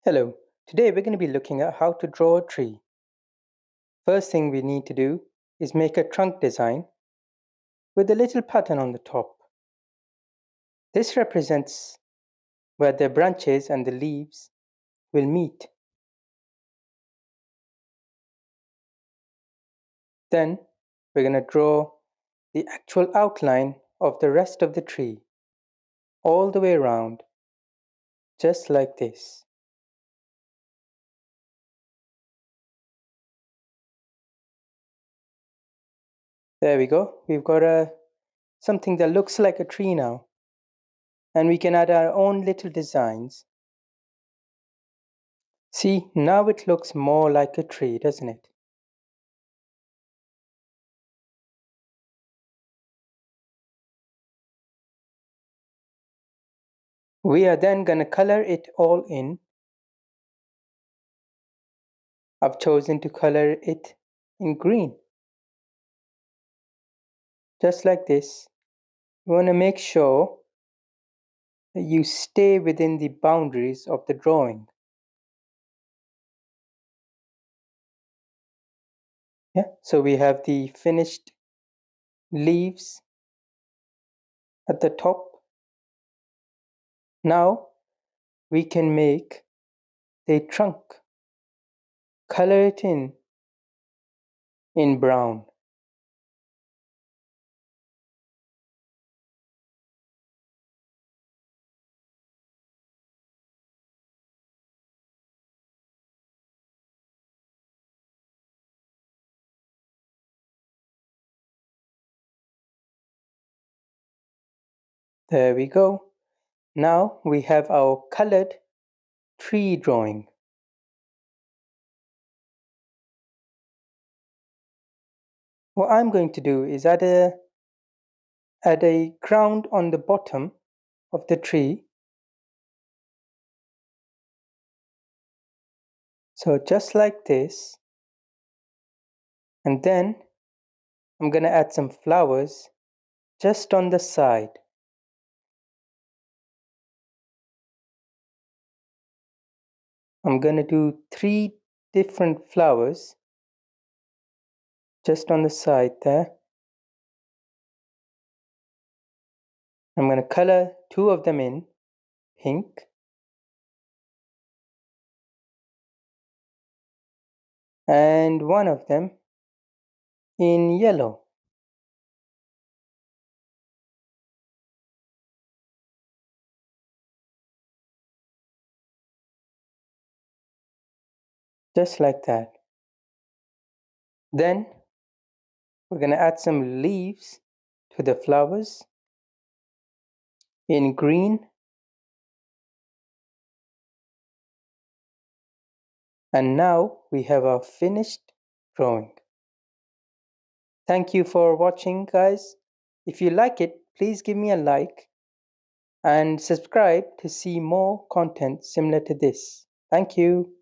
Hello, today we're going to be looking at how to draw a tree. First thing we need to do is make a trunk design with a little pattern on the top. This represents where the branches and the leaves will meet. Then we're going to draw the actual outline of the rest of the tree all the way around, just like this. There we go. We've got something that looks like a tree now. And we can add our own little designs. See, now it looks more like a tree, doesn't it? We are then going to color it all in. I've chosen to color it in green. Just like this. You want to make sure that you stay within the boundaries of the drawing. Yeah, so we have the finished leaves at the top. Now we can make the trunk. Color it in brown. There we go. Now we have our colored tree drawing. What I'm going to do is add a ground on the bottom of the tree. So just like this. And then I'm going to add some flowers just on the side. I'm going to do 3 different flowers just on the side there. I'm going to color 2 of them in pink. And 1 of them in yellow. Just like that. Then we're going to add some leaves to the flowers in green. And now we have our finished drawing. Thank you for watching, guys. If you like it, please give me a like and subscribe to see more content similar to this. Thank you.